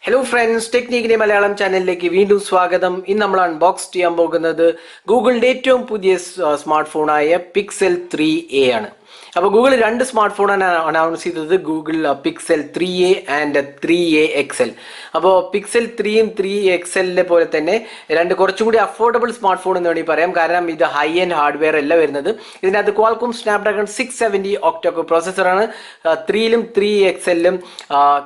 Hello friends, Technique Malayalam channel like വീണ്ടും സ്വാഗതം. ഇന്ന് നമ്മൾ അൺബോക്സ് ചെയ്യാൻ പോകുന്നത് ഗൂഗിളിന്റെ ഏറ്റവും പുതിയ സ്മാർട്ട് ഫോണായ പിക്സൽ 3a ആണ്. അപ്പോൾ ഗൂഗിൾ രണ്ട് സ്മാർട്ട് ഫോണാണ് അനൗൺസ് ചെയ്തത്, Google pixel 3a and 3a XL. അപ്പോൾ പിക്സൽ 3യും 3a XLനെ പോലെ തന്നെ രണ്ട് കുറച്ചും കൂടി അഫോർഡബിൾ സ്മാർട്ട് ഫോൺ എന്ന് വേണമെങ്കിൽ പറയാം. കാരണം ഇത് ഹൈ എൻഡ് ഹാർഡ്വെയർ അല്ല വരുന്നത്. ഇതിനകത്ത് ക്വാൾകോം സ്നാപ്ഡ്രാഗൺ 670 ഒക്ടോകോർ പ്രോസസ്സറാണ്. 3ലും 3a XLലും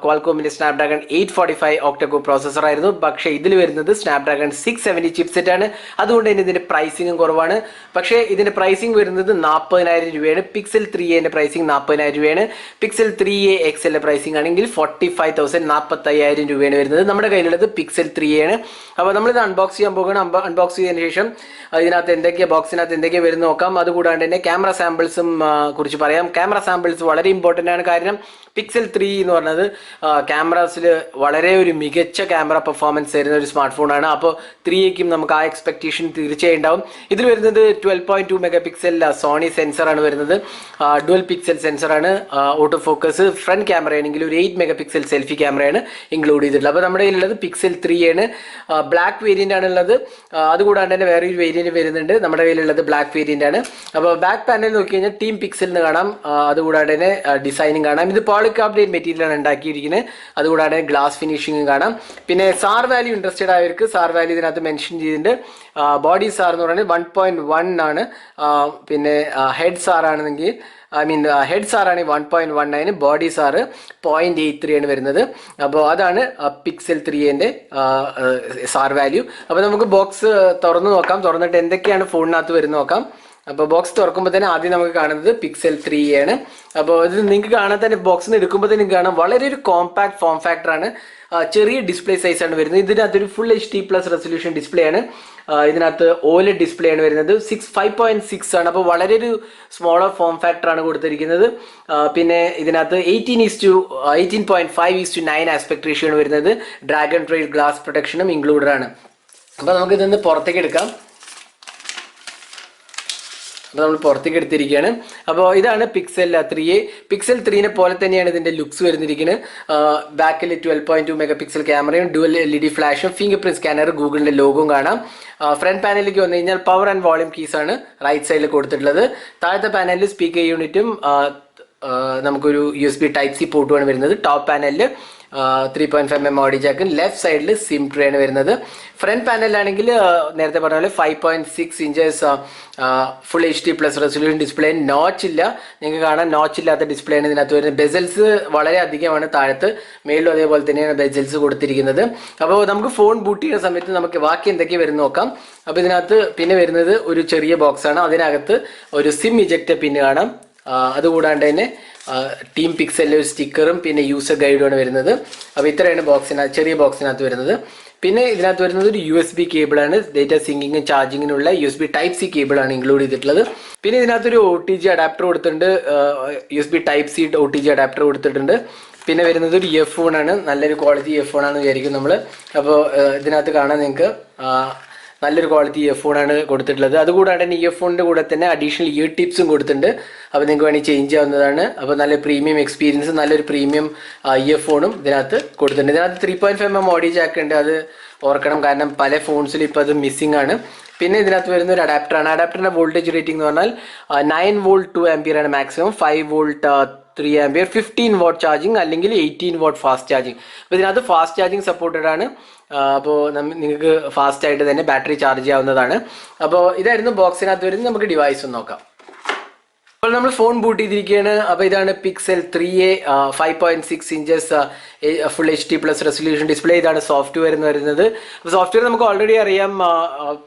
ക്വാൾകോമിന്റെ സ്നാപ്ഡ്രാഗൺ 845 ഒക്ടോകോർ പ്രോസസ്സർ ആയിരുന്നു. പക്ഷേ ഇതിൽ വരുന്നത് സ്നാപ്ഡ്രാഗൺ 670 ചിപ്സെറ്റ് ആണ്. അതുകൊണ്ട് തന്നെ ഇതിന്റെ പ്രൈസിങ്ങും കുറവാണ്. പക്ഷേ ഇതിന്റെ പ്രൈസിംഗ് വരുന്നത് 40,000 രൂപയാണ്. പിക്സൽ 3a പ്രൈസിംഗ് 40,000 രൂപയാണ്. പിക്സൽ 3a XL പ്രൈസിംഗ് ആണെങ്കിൽ 45,000 45,000 രൂപയാണ് വരുന്നത്. നമ്മുടെ കയ്യിലുള്ളത് പിക്സൽ 3a ആണ്. അപ്പോൾ നമ്മളിത് അൺബോക്സ് ചെയ്യാൻ പോകുകയാണ്. അൺബോക്സ് ചെയ്തതിനു ശേഷം ഇതിനകത്ത് ബോക്സിനകത്ത് എന്തൊക്കെയാണ് വരുന്ന നോക്കാം. അതുകൂടാണ്ട് തന്നെ ക്യാമറ സാമ്പിൾസും കുറിച്ച് പറയാം. ക്യാമറ സാമ്പിൾസ് വളരെ ഇമ്പോർട്ടൻ്റ് ആണ്. കാരണം പിക്സൽ 3 എന്ന് പറഞ്ഞത് ക്യാമറാസിൽ വളരെ ഒരു മികച്ച ക്യാമറ പെർഫോമൻസ് തരുന്ന ഒരു സ്മാർട്ട് ഫോണാണ്. അപ്പോൾ 3aക്കും നമുക്ക് ആ എക്സ്പെക്ടേഷൻ തീർച്ചയായും ഉണ്ടാവും. ഇതിൽ വരുന്നത് 12.2 മെഗാ പിക്സൽ സോണി സെൻസറാണ് വരുന്നത്. ഡുവൽ പിക്സൽ സെൻസറാണ്. Auto focus. ഫ്രണ്ട് ക്യാമറ ആണെങ്കിൽ ഒരു 8 മെഗാ പിക്സൽ സെൽഫി ക്യാമറയാണ് ഇൻക്ലൂഡ് ചെയ്തിട്ടുള്ളത്. അപ്പോൾ നമ്മുടെ കയ്യിലുള്ളത് പിക്സൽ 3 ആണ്. ബ്ലാക്ക് വേരിയൻ്റ് ആണ് ഉള്ളത്. അതുകൂടാണ്ട് തന്നെ വേറൊരു വേരിയൻറ്റ് വരുന്നുണ്ട്. നമ്മുടെ കയ്യിലുള്ളത് ബ്ലാക്ക് വേരിയൻ്റ് ആണ്. അപ്പോൾ ബാക്ക് പാനൽ നോക്കി കഴിഞ്ഞാൽ ടീം പിക്സൽ എന്ന് കാണാം. അതുകൂടാണ്ട് തന്നെ ഡിസൈനും കാണാം. ഇത് പോളികാർബണേറ്റ് മെറ്റീരിയലാണ് ഉണ്ടാക്കിയിരിക്കുന്നത്. അതുകൂടാതെ ഗ്ലാസ് ഫിനിഷിംഗും കാണാം. പിന്നെ സാർ വാല്യൂ ഇൻട്രസ്റ്റഡ് ആയവർക്ക് സാർ വാല്യൂ ഇതിനകത്ത് മെൻഷൻ ചെയ്തിട്ടുണ്ട്. ബോഡി സാർ എന്ന് പറയുന്നത് 1.1 ആണ്. പിന്നെ ഹെഡ് സാർ ആണെങ്കിൽ ഹെഡ് സാറാണെങ്കിൽ 1.19, ബോഡി സാറ് 0.83 ആണ് വരുന്നത്. അപ്പോൾ അതാണ് പിക്സൽ 3ന്റെ സാർ വാല്യൂ. അപ്പോൾ നമുക്ക് ബോക്സ് തുറന്നു നോക്കാം. തുറന്നിട്ട് എന്തൊക്കെയാണ് ഫോണിനകത്ത് വരുന്നത് നോക്കാം. അപ്പോൾ ബോക്സ് തുറക്കുമ്പോൾ തന്നെ ആദ്യം നമുക്ക് കാണുന്നത് പിക്സൽ 3a ആണ്. അപ്പോൾ ഇത് നിങ്ങൾക്ക് കാണാൻ തന്നെ ബോക്സിൽ നിന്ന് എടുക്കുമ്പോൾ തന്നെ കാണാം വളരെ ഒരു കോമ്പാക്ട് ഫോം ഫാക്ടറാണ്. ചെറിയ ഡിസ്പ്ലേ സൈസാണ് വരുന്നത്. ഇതിനകത്തൊരു ഫുൾ HD+ റെസൊല്യൂഷൻ ഡിസ്പ്ലേ ആണ്. ഇതിനകത്ത് OLED ഡിസ്പ്ലേ ആണ് വരുന്നത്. 5.6 ആണ്. അപ്പോൾ വളരെ ഒരു സ്മോളർ ഫോം ഫാക്ടറാണ് കൊടുത്തിരിക്കുന്നത്. പിന്നെ ഇതിനകത്ത് 18.5:9 ആസ്പെക്ട് റേഷ്യോ ആണ് വരുന്നത്. ഡ്രാഗൺ ട്രെയിൽ ഗ്ലാസ് പ്രൊട്ടക്ഷനും ഇൻക്ലൂഡഡ് ആണ്. അപ്പോൾ നമുക്ക് ഇതൊന്ന് പുറത്തേക്ക് എടുക്കാം. അപ്പോൾ നമ്മൾ പുറത്തേക്ക് എടുത്തിരിക്കുകയാണ്. അപ്പോൾ ഇതാണ് പിക്സൽ 3a. പിക്സൽ 3നെ പോലെ തന്നെയാണ് ഇതിൻ്റെ ലുക്സ് വരുന്നിരിക്കുന്നത്. ബാക്കിൽ 12.2 മെഗാ പിക്സൽ ക്യാമറയും ഡുവൽ LED ഫ്ലാഷും ഫിംഗർ പ്രിന്റ് സ്കാനർ ഗൂഗിളിൻ്റെ ലോഗോയും കാണാം. ഫ്രണ്ട് പാനലിലേക്ക് വന്നു കഴിഞ്ഞാൽ പവർ ആൻഡ് വോളിയം കീസാണ് റൈറ്റ് സൈഡിൽ കൊടുത്തിട്ടുള്ളത്. താഴത്തെ പാനലിൽ സ്പീക്കർ യൂണിറ്റും നമുക്കൊരു USB Type-C പോർട്ടുമാണ് വരുന്നത്. ടോപ്പ് പാനലിൽ 3.5mm ഓഡിയോ ജാക്കും ലെഫ്റ്റ് സൈഡിൽ സിം ട്രേ ആണ് വരുന്നത്. ഫ്രണ്ട് പാനലിലാണെങ്കിൽ നേരത്തെ പറഞ്ഞ പോലെ 5.6 inches full HD+ resolution display. Notch ഇല്ല, നിങ്ങൾക്ക് കാണാൻ നോച്ച് ഇല്ലാത്ത ഡിസ്പ്ലേ ആണ് ഇതിനകത്ത് വരുന്നത്. ബെസൽസ് വളരെ അധികമാണ്. താഴത്ത് മേളിലും അതേപോലെ തന്നെയാണ് ബെസൽസ് കൊടുത്തിരിക്കുന്നത്. അപ്പോൾ നമുക്ക് ഫോൺ ബൂട്ട് ചെയ്യുന്ന സമയത്ത് നമുക്ക് ബാക്കി എന്തൊക്കെ വരുന്ന നോക്കാം. അപ്പോൾ ഇതിനകത്ത് പിന്നെ വരുന്നത് ഒരു ചെറിയ ബോക്സാണ്. അതിനകത്ത് ഒരു സിം ഇജക്ടർ പിന്ന് കാണാം. അതുകൂടാണ്ട് തന്നെ ടീം പിക്സലിലെ ഒരു സ്റ്റിക്കറും പിന്നെ യൂസർ ഗൈഡുമാണ് വരുന്നത്. അപ്പോൾ ഇത്രയാണ് ചെറിയ ബോക്സിനകത്ത് വരുന്നത്. പിന്നെ ഇതിനകത്ത് വരുന്നത് ഒരു USB കേബിളാണ്. ഡേറ്റ സിങ്കിങ്ങും ചാർജിങ്ങിനുള്ള USB Type-C കേബിളാണ് ഇൻക്ലൂഡ് ചെയ്തിട്ടുള്ളത്. പിന്നെ ഇതിനകത്തൊരു OTG അഡാപ്റ്റർ കൊടുത്തിട്ടുണ്ട്. USB Type-C OTG അഡാപ്റ്റർ കൊടുത്തിട്ടുണ്ട്. പിന്നെ വരുന്നത് ഒരു ഇയർഫോൺ ആണ്. നല്ലൊരു ക്വാളിറ്റി ഇയർഫോൺ ആണെന്ന് വിചാരിക്കും നമ്മൾ. അപ്പോൾ ഇതിനകത്ത് കാണാൻ നിങ്ങൾക്ക് നല്ലൊരു ക്വാളിറ്റി ഇയർഫോണാണ് കൊടുത്തിട്ടുള്ളത്. അതുകൂടാണ്ട് തന്നെ ഇയർഫോണിൻ്റെ കൂടെ തന്നെ അഡീഷണൽ ഇയർ ടിപ്സും കൊടുത്തിട്ടുണ്ട്. അപ്പോൾ നിങ്ങൾക്ക് വേണമെങ്കിൽ ചേഞ്ച് ചെയ്യാവുന്നതാണ്. അപ്പോൾ നല്ല പ്രീമിയം എക്സ്പീരിയൻസ്, നല്ലൊരു പ്രീമിയം ഇയർഫോണും ഇതിനകത്ത് കൊടുത്തിട്ടുണ്ട്. ഇതിനകത്ത് 3.5mm ഓഡിയോ ജാക്ക് ഉണ്ട്. അത് ഓർക്കണം, കാരണം പല ഫോൺസിലും ഇപ്പോൾ അത് മിസ്സിംഗ് ആണ്. പിന്നെ ഇതിനകത്ത് വരുന്ന ഒരു അഡാപ്റ്ററാണ്. അഡാപ്റ്ററിൻ്റെ വോൾട്ടേജ് റേറ്റിംഗ് എന്ന് പറഞ്ഞാൽ 9 വോൾട്ട് 2 ആംപിയർ ആണ് maximum. 5 volt 3 ampere, 15 what charging അല്ലെങ്കിൽ 18 വാട്ട് ഫാസ്റ്റ് ചാർജിങ്. അപ്പോൾ ഇതിനകത്ത് ഫാസ്റ്റ് ചാർജിങ് സപ്പോർട്ടഡ് ആണ്. അപ്പോൾ നിങ്ങൾക്ക് ഫാസ്റ്റായിട്ട് തന്നെ ബാറ്ററി ചാർജ് ചെയ്യാവുന്നതാണ്. അപ്പോൾ ഇതായിരുന്നു ബോക്സിനകത്ത് വരുന്നത്. നമുക്ക് ഡിവൈസ് ഒന്ന് നോക്കാം. അപ്പോൾ നമ്മൾ ഫോൺ ബൂട്ട് ചെയ്തിരിക്കുകയാണ്. അപ്പോൾ ഇതാണ് pixel 3a 5.6 inches full HD+ resolution display. ഇതാണ് സോഫ്റ്റ്വെയർ എന്ന് വരുന്നത്. അപ്പോൾ സോഫ്റ്റ്വെയർ നമുക്ക് ഓൾറെഡി അറിയാം.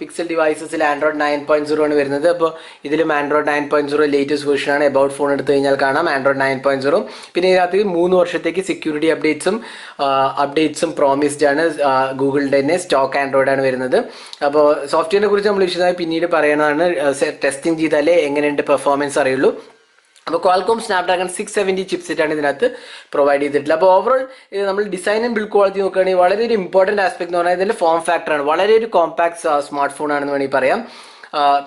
പിക്സൽ ഡിവൈസസിൽ Android 9.0 ആണ് വരുന്നത്. അപ്പോൾ ഇതിലും Android 9.0 ലേറ്റസ്റ്റ് വേർഷനാണ്. എബൌട്ട് ഫോൺ എടുത്തു കഴിഞ്ഞാൽ കാണാം Android 9.0. പിന്നെ ഇതിനകത്ത് 3 വർഷത്തേക്ക് സെക്യൂരിറ്റി അപ്ഡേറ്റ്സും പ്രോമിസ്ഡ് ആണ്. ഗൂഗിളിൻ്റെ തന്നെ സ്റ്റോക്ക് ആൻഡ്രോയിഡ് ആണ് വരുന്നത്. അപ്പോൾ സോഫ്റ്റ്വെയറിനെ കുറിച്ച് നമ്മൾ വിശദമായി പിന്നീട് പറയണതാണ്. ടെസ്റ്റിംഗ് ചെയ്താലേ എങ്ങനെയുണ്ട് പെർഫോമൻസ് അറിയുള്ളൂ. അപ്പോൾ ക്വാൾകോം സ്നാപ്ഡ്രാഗൺ 670 ചിപ്സെറ്റാണ് ഇതിനകത്ത് പ്രൊവൈഡ് ചെയ്തിട്ടുള്ളത്. അപ്പോൾ ഓവറോൾ ഇത് നമ്മൾ ഡിസൈൻ ആൻഡ് ബിൽഡ് ക്വാളിറ്റി നോക്കുകയാണെങ്കിൽ വളരെ ഒരു ഇമ്പോർട്ടൻറ്റ് ആസ്പെക്ട് എന്ന് പറഞ്ഞാൽ ഇതിൻ്റെ ഫോം ഫാക്ടറാണ്. വളരെ ഒരു കോമ്പാക്ട് സ്മാർട്ട് ഫോൺ ആണെന്ന് വേണമെങ്കിൽ പറയാം.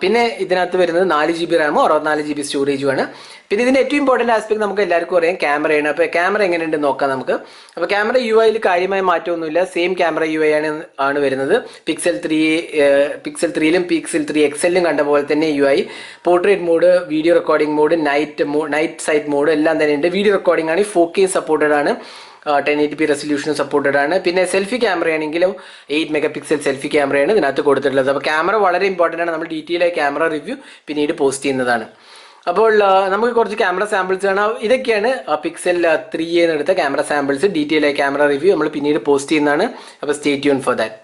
പിന്നെ ഇതിനകത്ത് വരുന്നത് 4 GB റാമും 64 GB സ്റ്റോറേജുമാണ്. പിന്നെ ഇതിൻ്റെ ഏറ്റവും ഇമ്പോർട്ടൻറ്റ് ആസ്പെക്ട് നമുക്ക് എല്ലാവർക്കും അറിയാം ക്യാമറയാണ്. അപ്പോൾ ക്യാമറ എങ്ങനെയുണ്ടെന്ന് നോക്കാം നമുക്ക്. അപ്പോൾ ക്യാമറ UI കാര്യമായ മാറ്റമൊന്നുമില്ല, സെയിം ക്യാമറ UI ആണ് വരുന്നത്. പിക്സൽ 3ലും പിക്സൽ 3 XLലും കണ്ട പോലെ തന്നെ UI. Portrait mode, video recording mode, night sight mode എല്ലാം തന്നെ ഉണ്ട്. വീഡിയോ റെക്കോർഡിംഗ് ആണ്, 4K സപ്പോർട്ടഡ് ആണ്, 1080p റെസൊല്യൂഷനും സപ്പോർട്ടഡ് ആണ്. പിന്നെ സെൽഫി ക്യാമറ ആണെങ്കിലും 8 MP സെൽഫി ക്യാമറയാണ് ഇതിനകത്ത് കൊടുത്തിട്ടുള്ളത്. അപ്പോൾ ക്യാമറ വളരെ ഇമ്പോർട്ടൻ്റ് ആണ്. നമ്മൾ ഡീറ്റെയിൽ ആയി ക്യാമറ റിവ്യൂ പിന്നീട് പോസ്റ്റ് ചെയ്യുന്നതാണ്. അപ്പോൾ നമുക്ക് കുറച്ച് ക്യാമറ സാമ്പിൾസ് ആണ്. ഇതൊക്കെയാണ് പിക്സൽ 3 എടുത്ത ക്യാമറ സാമ്പിൾസ്. ഡീറ്റെയിൽ ആയി ക്യാമറ റിവ്യൂ നമ്മൾ പിന്നീട് പോസ്റ്റ് ചെയ്യുന്നതാണ്. അപ്പോൾ സ്റ്റേ ട്യൂൺ ഫോർ ദാറ്റ്.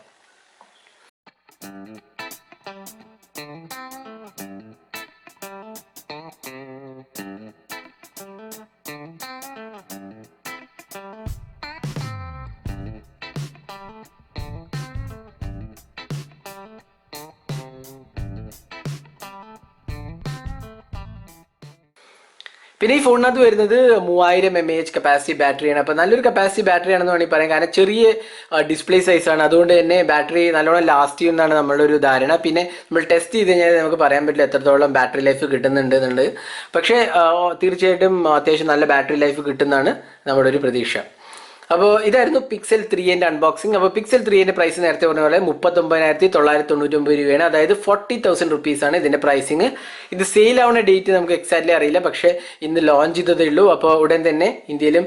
പിന്നെ ഈ ഫോണിനകത്ത് വരുന്നത് 3000 mAh കപ്പാസിറ്റി ബാറ്ററിയാണ്. അപ്പോൾ നല്ലൊരു കപ്പാസിറ്റി ബാറ്ററി ആണെന്ന് വേണമെങ്കിൽ പറയാം. കാരണം ചെറിയ ഡിസ്പ്ലേ സൈസാണ്, അതുകൊണ്ട് തന്നെ ബാറ്ററി നല്ലോണം ലാസ്റ്റ് ചെയ്യുന്നതാണ് നമ്മളുടെ ഒരു ധാരണ. പിന്നെ നമ്മൾ ടെസ്റ്റ് ചെയ്ത് കഴിഞ്ഞാൽ നമുക്ക് പറയാൻ പറ്റില്ല എത്രത്തോളം ബാറ്ററി ലൈഫ് കിട്ടുന്നുണ്ട് എന്നുള്ളത്. പക്ഷേ തീർച്ചയായിട്ടും അത്യാവശ്യം നല്ല ബാറ്ററി ലൈഫ് കിട്ടുന്നതാണ് നമ്മുടെ ഒരു പ്രതീക്ഷ. അപ്പോൾ ഇതായിരുന്നു പിക്സൽ 3ൻ്റെ അൺബോക്സിങ്. അപ്പോൾ പിക്സൽ 3ൻ്റെ പ്രൈസ് നേരത്തെ പറഞ്ഞ പോലെ 39,999 രൂപയാണ്. അതായത് 40,000 റുപ്പീസാണ് ഇതിൻ്റെ പ്രൈസിങ്. ഇത് സെയിൽ ആവുന്ന ഡേറ്റ് നമുക്ക് എക്സാക്ട്ലി അറിയില്ല, പക്ഷേ ഇന്ന് ലോഞ്ച് ചെയ്തതേ ഉള്ളൂ. അപ്പോൾ ഉടൻ തന്നെ ഇന്ത്യയിലും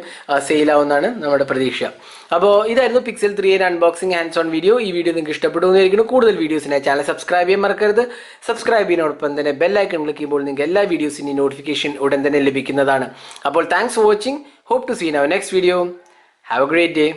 സെയിൽ ആവുന്നതാണ് നമ്മുടെ പ്രതീക്ഷ. അപ്പോൾ ഇതായിരുന്നു പിക്സൽ 3ൻ്റെ അൺബോക്സിങ് ഹാൻഡ്സ് ഓൺ വീഡിയോ. ഈ വീഡിയോ നിങ്ങൾക്ക് ഇഷ്ടപ്പെടുന്നതായിരിക്കും. കൂടുതൽ വീഡിയോസിനായി ചാനൽ സബ്സ്ക്രൈബ് ചെയ്യാൻ മറക്കരുത്. സബ്സ്ക്രൈബ് ചെയ്യുന്നതോടൊപ്പം തന്നെ ബെല്ലൈക്കൺ ക്ലിക്ക് ചെയ്യുമ്പോൾ നിങ്ങൾക്ക് എല്ലാ വീഡിയോസിൻ്റെയും നോട്ടിഫിക്കേഷൻ ഉടൻ തന്നെ ലഭിക്കുന്നതാണ്. അപ്പോൾ thanks for watching. Hope to see in our next video. Have a great day.